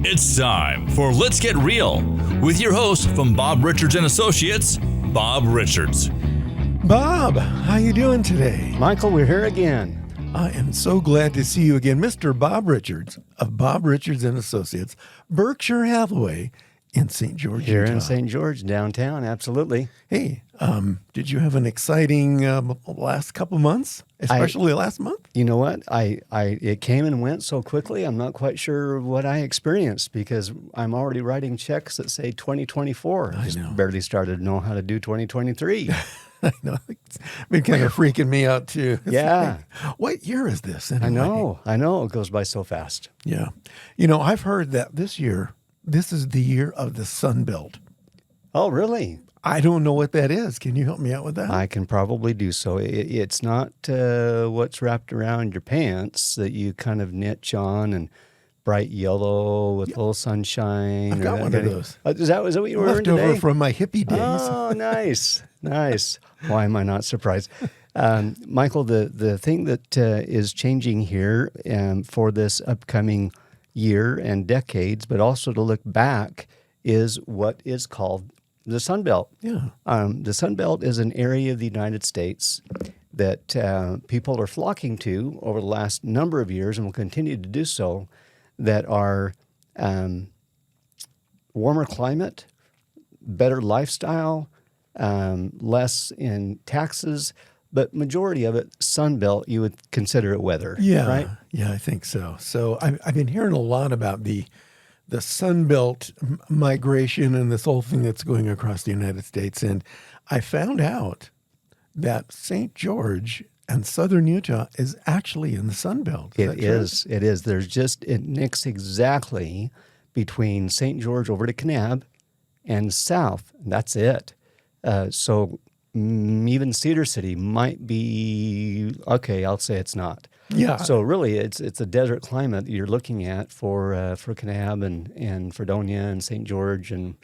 It's time for Let's Get Real with your host from Bob Richards and Associates, Bob Richards. Bob, how you doing today? Michael, we're here again. I am so glad to see you again, Mr. Bob Richards of Bob Richards and Associates, Berkshire Hathaway in St. George, Here Utah. in St. George, downtown, absolutely. Hey, did you have an exciting last couple months, especially last month? You know what? It came and went so quickly, I'm not quite sure what I experienced because I'm already writing checks that say 2024. I know. Barely started to know how to do 2023. I know. It's been kind of freaking me out, too. It's Yeah. like, what year is this anyway? I know. It goes by so fast. Yeah. You know, I've heard that this year, this is the year of the Sun Belt. Oh, really? I don't know what that is. Can you help me out with that? I can probably do so. It's not what's wrapped around your pants that you kind of niche on and bright yellow with a little sunshine. I've got one of those. Is that what you were wearing Left over today? from my hippie days. Oh, nice. Why am I not surprised? Michael, the thing that is changing here for this upcoming year and decades, but also to look back, is what is called the Sun Belt. Yeah. The Sun Belt is an area of the United States that people are flocking to over the last number of years and will continue to do so, that are warmer climate, better lifestyle, less in taxes, but majority of it, Sun Belt, you would consider it weather, Yeah. right? Yeah, I think so. So I've been hearing a lot about the Sun Belt migration and this whole thing that's going across the United States. And I found out that St. George and southern Utah is actually in the Sun Belt. It is. It nicks exactly between St. George over to Kanab and south. That's it. So even Cedar City might be, okay, I'll say it's not. Yeah. So really, it's a desert climate you're looking at for Kanab and Fredonia and St. George and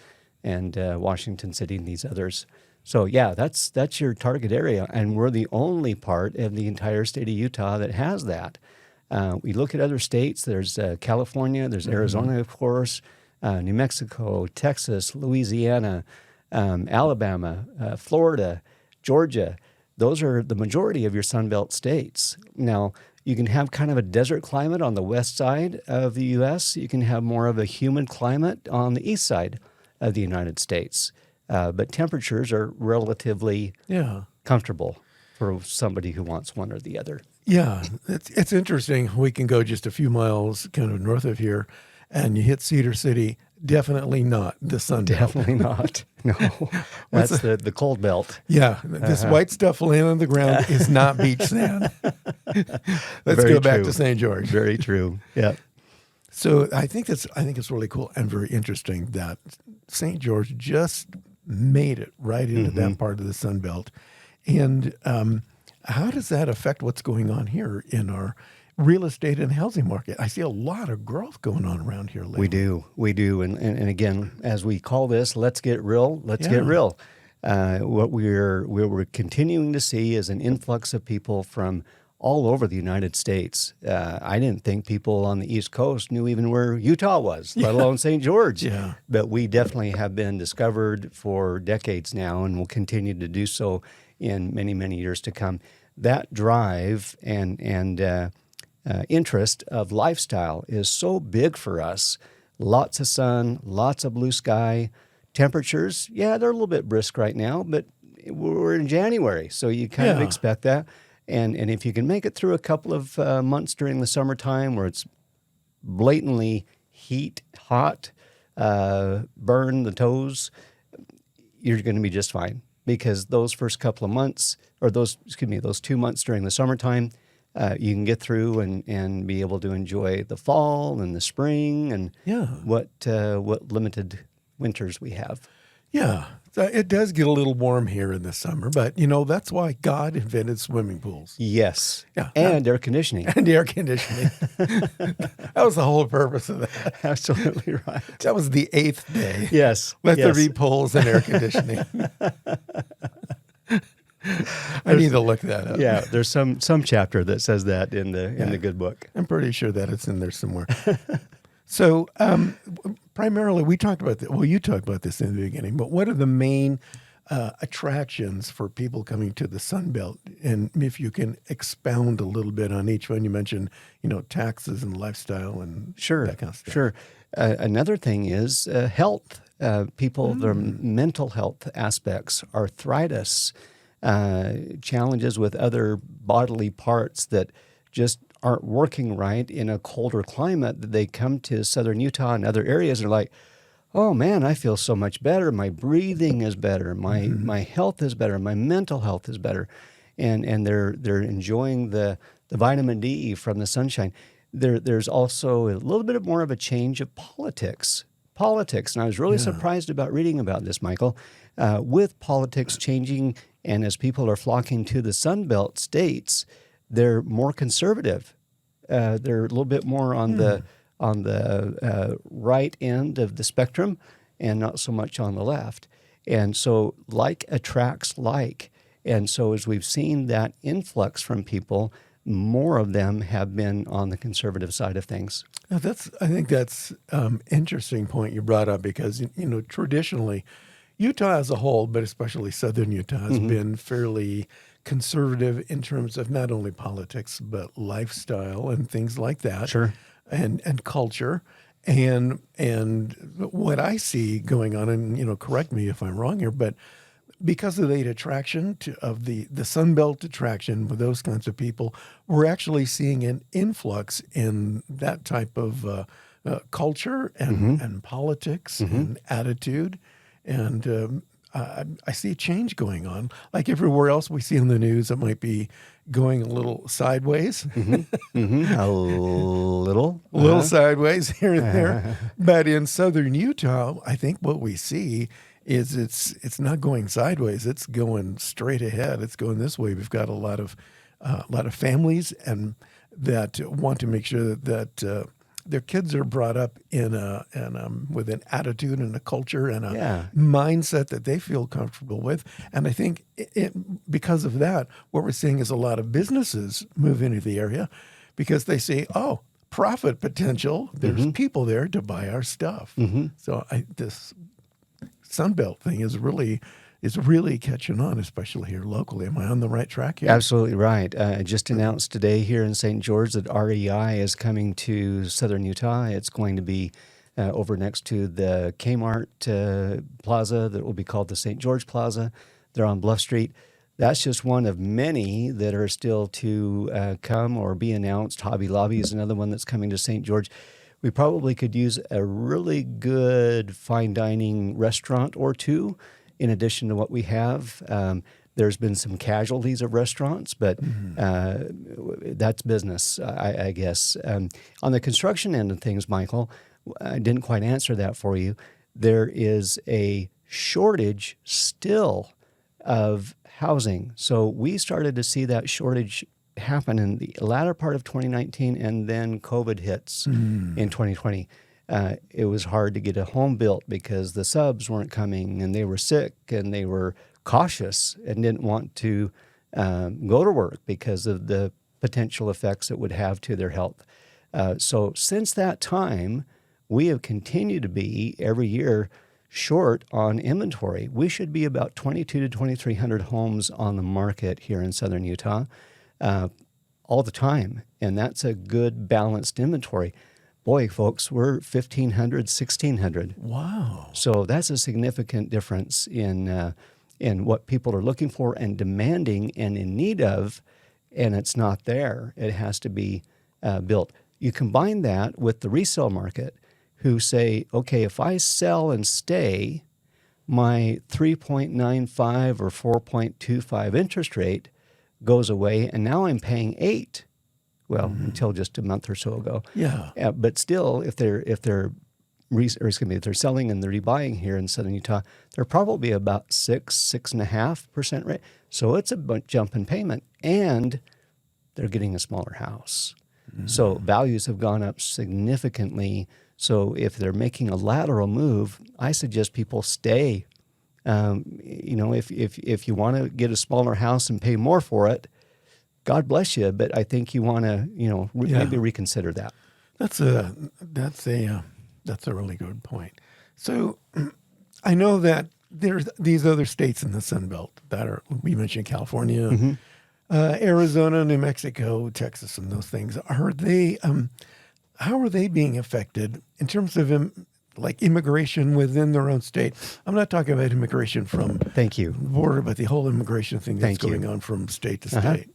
Washington City and these others. So yeah, that's your target area, and we're the only part of the entire state of Utah that has that. We look at other states. There's California. There's Arizona, of course, New Mexico, Texas, Louisiana, Alabama, Florida, Georgia. Those are the majority of your Sunbelt states. Now, you can have kind of a desert climate on the west side of the U.S. You can have more of a humid climate on the east side of the United States. But temperatures are relatively comfortable for somebody who wants one or the other. Yeah, it's interesting. We can go just a few miles kind of north of here, and you hit Cedar City. Definitely not the Sun Belt. Definitely not. No, that's the cold belt. Yeah, this white stuff laying on the ground is not beach sand. Let's Very go back true. to St. George. Very true. Yeah. So I think it's really cool and very interesting that St. George just made it right into that part of the Sun Belt. And how does that affect what's going on here in our real estate and housing market? I see a lot of growth going on around here lately. We do. And again, as we call this, let's get real. Get real. What we're continuing to see is an influx of people from all over the United States. I didn't think people on the East Coast knew even where Utah was, let alone St. George. Yeah. But we definitely have been discovered for decades now and will continue to do so in many, many years to come. That drive and interest of lifestyle is so big for us. Lots of sun, lots of blue sky. Temperatures, they're a little bit brisk right now, but we're in January, so you kind of expect that. And if you can make it through a couple of months during the summertime where it's blatantly hot, burn the toes, you're going to be just fine. Because those first couple of months, or those 2 months during the summertime, you can get through and be able to enjoy the fall and the spring and what limited winters we have. Yeah, it does get a little warm here in the summer, but that's why God invented swimming pools. Yes, Yeah. and air conditioning. And air conditioning. That was the whole purpose of that. Absolutely right. That was the 8th day. Yes. Let there be pools and air conditioning. I need to look that up. Yeah, there's some chapter that says that in the good book. I'm pretty sure that it's in there somewhere. So primarily, we talked about that. Well, you talked about this in the beginning, but what are the main attractions for people coming to the Sun Belt? And if you can expound a little bit on each one, you mentioned, taxes and lifestyle and that kind of stuff. Sure. Another thing is health. People, their mental health aspects, arthritis, challenges with other bodily parts that just aren't working right in a colder climate. They come to southern Utah and other areas and are like, oh man, I feel so much better. My breathing is better. My health is better. My mental health is better. And they're enjoying the vitamin D from the sunshine. There's also a little bit more of a change of politics. And I was really surprised about reading about this, Michael. With politics changing and as people are flocking to the Sun Belt states, they're more conservative. They're a little bit more on the right end of the spectrum and not so much on the left. And so like attracts like. And so as we've seen that influx from people, more of them have been on the conservative side of things. Now I think that's interesting point you brought up because, traditionally, Utah as a whole, but especially southern Utah, has been fairly conservative in terms of not only politics, but lifestyle and things like that. Sure. And culture. And what I see going on, and, correct me if I'm wrong here, but because of the attraction of the Sun Belt attraction with those kinds of people, we're actually seeing an influx in that type of culture and politics and attitude. And I see a change going on. Like everywhere else we see in the news, it might be going a little sideways. A little. Sideways here and there. But in southern Utah, I think what we see is it's not going sideways. It's going straight ahead. It's going this way. We've got a lot of families and that want to make sure that their kids are brought up with an attitude and a culture and a mindset that they feel comfortable with. And I think because of that, what we're seeing is a lot of businesses move into the area because they say, oh, profit potential. There's people there to buy our stuff. So this Sunbelt thing is really catching on, especially here locally. Am I on the right track here? Absolutely right. I just announced today here in St. George that REI is coming to southern Utah. It's going to be over next to the Kmart Plaza that will be called the St. George Plaza. They're on Bluff Street. That's just one of many that are still to come or be announced. Hobby Lobby is another one that's coming to St. George. We probably could use a really good fine dining restaurant or two in addition to what we have. There's been some casualties of restaurants, but that's business, I guess. On the construction end of things, Michael, I didn't quite answer that for you. There is a shortage still of housing. So we started to see that shortage happen in the latter part of 2019, and then COVID hits in 2020. It was hard to get a home built because the subs weren't coming and they were sick and they were cautious and didn't want to go to work because of the potential effects it would have to their health. So since that time, we have continued to be every year short on inventory. We should be about 2,200 to 2,300 homes on the market here in southern Utah all the time, and that's a good balanced inventory. Boy, folks, we're 1,500, 1,600. Wow. So that's a significant difference in what people are looking for and demanding and in need of, and it's not there. It has to be built. You combine that with the resale market who say, okay, if I sell and stay, my 3.95 or 4.25 interest rate goes away, and now I'm paying 8. Well, until just a month or so ago. Yeah. But still, if they're selling and they're rebuying here in southern Utah, they're probably about 6.5% rate. So it's a jump in payment, and they're getting a smaller house. So values have gone up significantly. So if they're making a lateral move, I suggest people stay. If you want to get a smaller house and pay more for it, God bless you, but I think you want to, maybe reconsider that. That's a really good point. So I know that there's these other states in the Sun Belt that are, we mentioned California, Arizona, New Mexico, Texas, and those things. Are they, how are they being affected in terms of like immigration within their own state? I'm not talking about immigration from Thank you. the border, but the whole immigration thing that's Thank you. going on from state to state.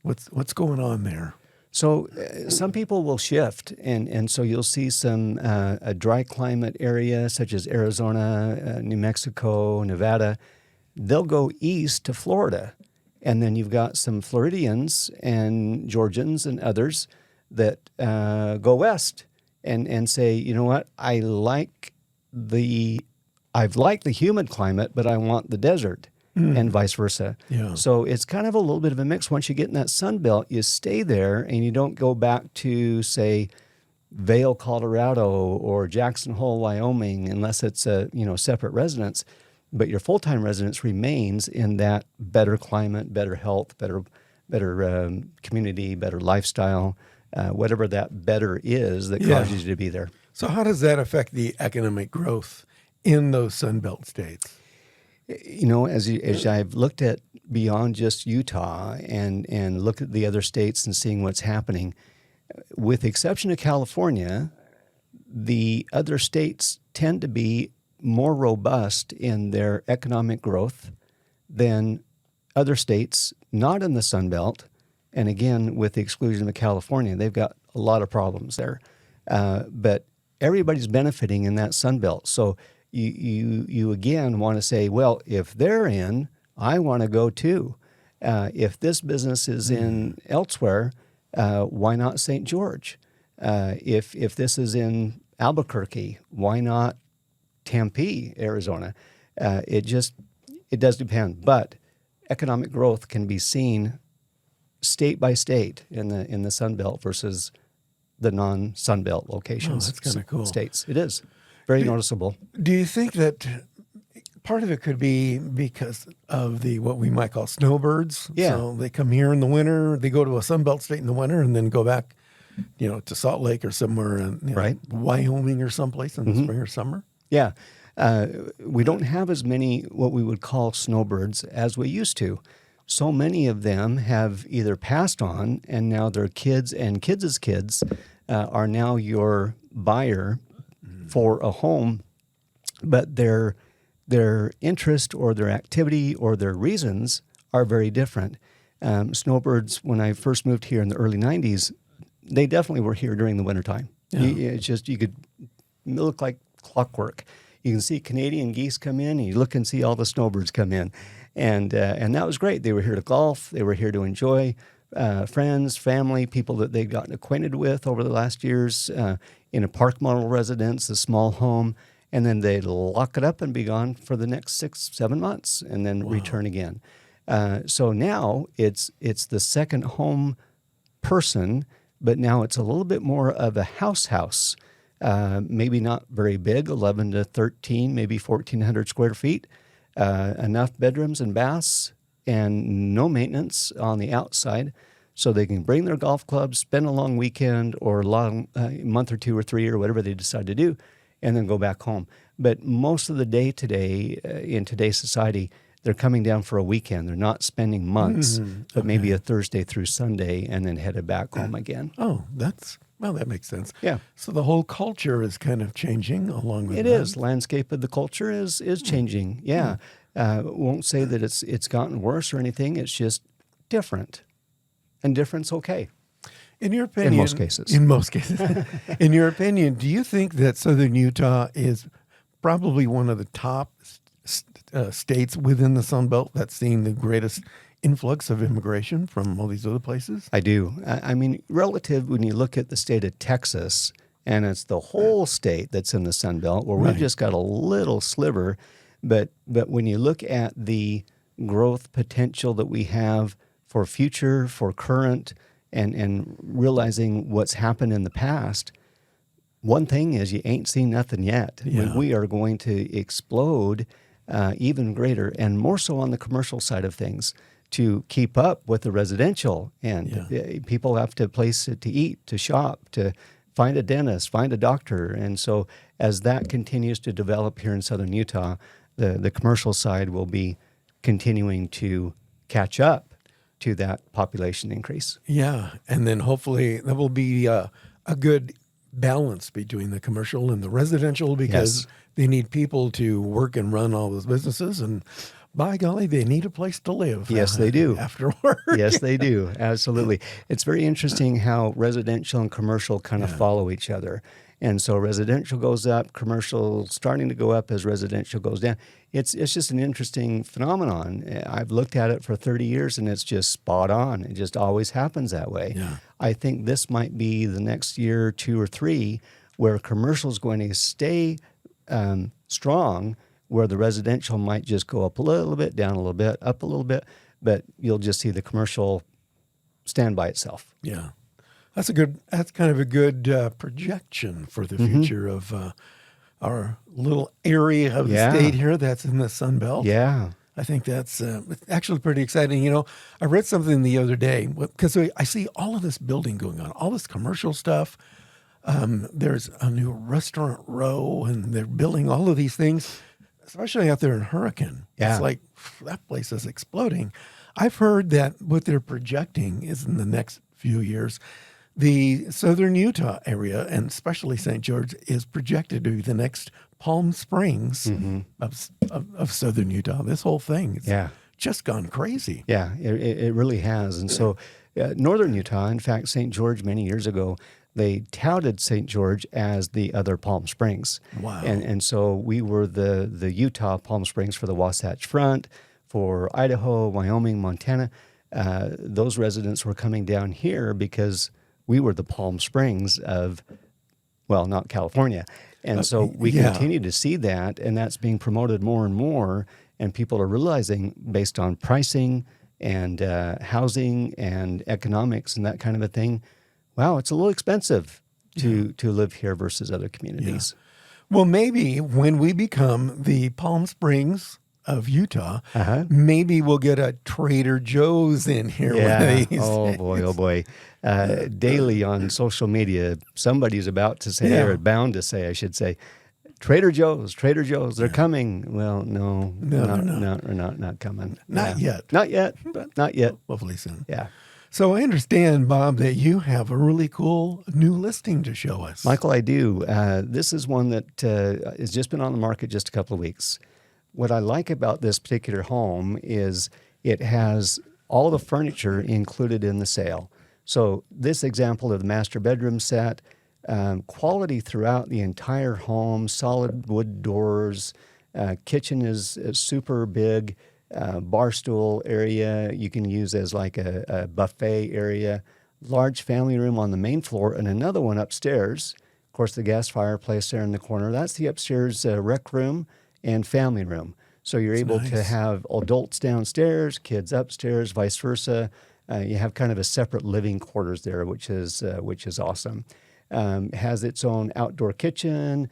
What's going on there? So some people will shift, and so you'll see some a dry climate area such as Arizona, New Mexico, Nevada. They'll go east to Florida, and then you've got some Floridians and Georgians and others that go west and say, you know what, I've liked the humid climate, but I want the desert. And vice versa. Yeah. So it's kind of a little bit of a mix. Once you get in that sun belt, you stay there and you don't go back to, say, Vail, Colorado, or Jackson Hole, Wyoming, unless it's a separate residence. But your full-time residence remains in that better climate, better health, better community, better lifestyle, whatever that better is that causes you to be there. So how does that affect the economic growth in those Sun Belt states? As I've looked at beyond just Utah and looked at the other states and seeing what's happening, with the exception of California, the other states tend to be more robust in their economic growth than other states not in the Sun Belt. And again, with the exclusion of California, they've got a lot of problems there. But everybody's benefiting in that Sun Belt. So you again want to say, well, if they're in, I want to go too. If this business is in elsewhere, why not St. George? If this is in Albuquerque, why not Tempe, Arizona? It does depend. But economic growth can be seen state by state in the Sun Belt versus the non-Sun Belt locations. Oh, that's kind of cool. States. It is very noticeable. Do you think that part of it could be because of what we might call snowbirds? Yeah. So they come here in the winter, they go to a Sun Belt state in the winter, and then go back, to Salt Lake or somewhere in Right. Wyoming or someplace in the spring or summer? Yeah. We don't have as many what we would call snowbirds as we used to. So many of them have either passed on, and now their kids and kids' kids are now your buyer for a home, but their interest or their activity or their reasons are very different. Snowbirds, when I first moved here in the early 90s, they definitely were here during the wintertime. Yeah. You could look like clockwork. You can see Canadian geese come in, and you look and see all the snowbirds come in. And that was great. They were here to golf. They were here to enjoy friends, family, people that they'd gotten acquainted with over the last years in a park model residence, a small home, and then they'd lock it up and be gone for the next 6-7 months and then return again. So now it's the second home person, but now it's a little bit more of a house. Maybe not very big, 11 to 13, maybe 1,400 square feet, enough bedrooms and baths, and no maintenance on the outside, so they can bring their golf clubs, spend a long weekend or a long month or 2 or 3 or whatever they decide to do, and then go back home. But most of the day today, in today's society, they're coming down for a weekend. They're not spending months, but maybe a Thursday through Sunday and then headed back home again. Oh, that makes sense. Yeah. So the whole culture is kind of changing along with It that. is. Landscape of the culture is changing. Yeah. Won't say that it's gotten worse or anything. It's just different. And different's okay. In your opinion, In most cases. In your opinion, do you think that Southern Utah is probably one of the top states within the Sun Belt that's seeing the greatest influx of immigration from all these other places? I do. I mean, relative, when you look at the state of Texas, and it's the whole state that's in the Sun Belt, where we've just got a little sliver, but when you look at the growth potential that we have for future, for current, and realizing what's happened in the past, one thing is you ain't seen nothing yet. Yeah. We are going to explode even greater, and more so on the commercial side of things, to keep up with the residential. And people have to place to eat, to shop, to find a dentist, find a doctor. And so as that continues to develop here in southern Utah, the commercial side will be continuing to catch up to that population increase. Yeah, and then hopefully there will be a good balance between the commercial and the residential, because Yes. they need people to work and run all those businesses, and by golly, they need a place to live. Yes, they do. After work. Yes, they do. Absolutely. It's very interesting how residential and commercial kind of follow each other. And so residential goes up, commercial starting to go up as residential goes down. It's just an interesting phenomenon. I've looked at it for 30 years and it's just spot on. It just always happens that way. Yeah. I think this might be the next year, 2 or 3, where commercial is going to stay strong, where the residential might just go up a little bit, down a little bit, up a little bit, but you'll just see the commercial stand by itself. Yeah. That's kind of a good projection for the future of our little area of the state here that's in the Sun Belt. Yeah. I think that's actually pretty exciting. You know, I read something the other day, because I see all of this building going on, all this commercial stuff. There's a new restaurant row, and they're building all of these things, especially out there in Hurricane. Yeah. It's like that place is exploding. I've heard that what they're projecting is in the next few years, the southern Utah area, and especially St. George, is projected to be the next Palm Springs of southern Utah. This whole thing is just gone crazy. Yeah, it really has. And so northern Utah, in fact, St. George many years ago, they touted St. George as the other Palm Springs. Wow. And so we were the Utah Palm Springs for the Wasatch Front, for Idaho, Wyoming, Montana. Those residents were coming down here because we were the Palm Springs of, well, not California. And so we continue to see that, and that's being promoted more and more, and people are realizing, based on pricing and housing and economics and that kind of a thing, wow, it's a little expensive to live here versus other communities. Well, maybe when we become the Palm Springs of Utah, maybe we'll get a Trader Joe's in here. Yeah. One of these Oh days. boy, oh boy. Daily on social media, somebody's about to say, or bound to say, I should say, Trader Joe's, they're coming. Well, no, they're not coming. Not yet. Not yet, but not yet. Hopefully soon. Yeah. So I understand, Bob, that you have a really cool new listing to show us. Michael, I do. This is one that has just been on the market just a couple of weeks. What I like about this particular home is it has all the furniture included in the sale. So this example of the master bedroom set, quality throughout the entire home, solid wood doors, kitchen is super big, bar stool area you can use as like a buffet area, large family room on the main floor, and another one upstairs. Of course, the gas fireplace there in the corner. That's the upstairs rec room and family room. So you're able to have adults downstairs, kids upstairs, vice versa. You have kind of a separate living quarters there, which is awesome. Has its own outdoor kitchen,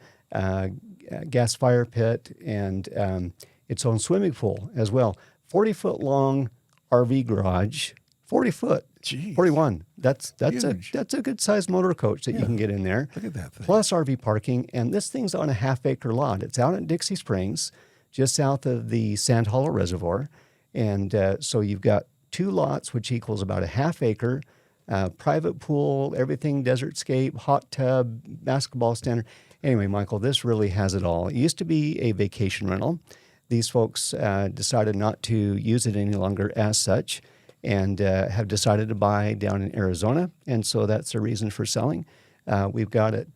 gas fire pit, and its own swimming pool as well. 40-foot long RV garage, 40 foot, Jeez. 41. That's Huge. a good sized motor coach that you can get in there. Look at that thing. Plus RV parking, and this thing's on a half-acre lot. It's out at Dixie Springs, just south of the Sand Hollow Reservoir, and so you've got 2 lots, which equals about a half acre, private pool, everything, desertscape, hot tub, basketball stand. Anyway, Michael, this really has it all. It used to be a vacation rental. These folks decided not to use it any longer as such, and have decided to buy down in Arizona, and so that's the reason for selling. We've got it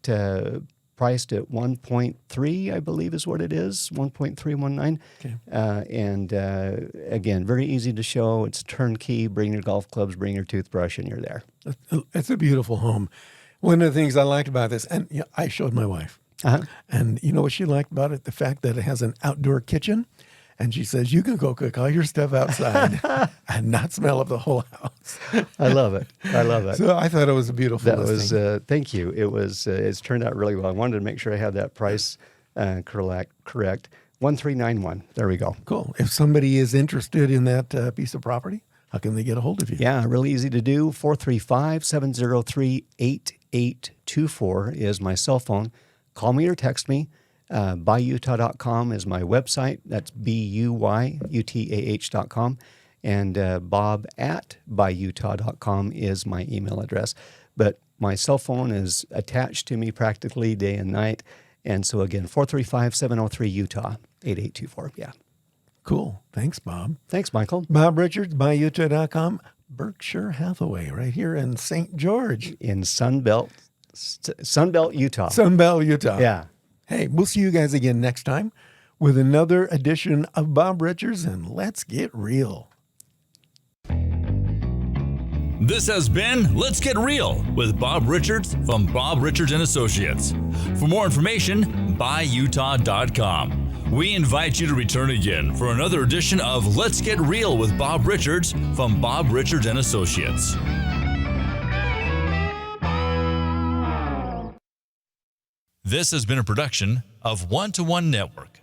priced at 1.3, I believe is what it is, 1.319. Okay. And again, very easy to show. It's turnkey. Bring your golf clubs, bring your toothbrush, and you're there. It's a beautiful home. One of the things I liked about this, and I showed my wife, and you know what she liked about it? The fact that it has an outdoor kitchen. And she says, you can go cook all your stuff outside and not smell up the whole house. I love it. I love it. So I thought it was a beautiful That listing. was, thank you. It was, it's turned out really well. I wanted to make sure I had that price correct. 1391. There we go. Cool. If somebody is interested in that piece of property, how can they get a hold of you? Yeah, really easy to do. 435-703-8888. 8824 is my cell phone. Call me or text me. BuyUtah.com is my website. That's BUYUTAH.com. And bob@buyutah.com is my email address. But my cell phone is attached to me practically day and night. And so again, 435-703-UTAH, 8824. Yeah. Cool. Thanks, Bob. Thanks, Michael. Bob Richards, BuyUtah.com, Berkshire Hathaway, right here in St. George. In Sunbelt, Utah. Sunbelt, Utah. Yeah. Hey, we'll see you guys again next time with another edition of Bob Richards, and let's get real. This has been Let's Get Real with Bob Richards from Bob Richards and Associates. For more information, buyutah.com. We invite you to return again for another edition of Let's Get Real with Bob Richards from Bob Richards and Associates. This has been a production of One to One Network.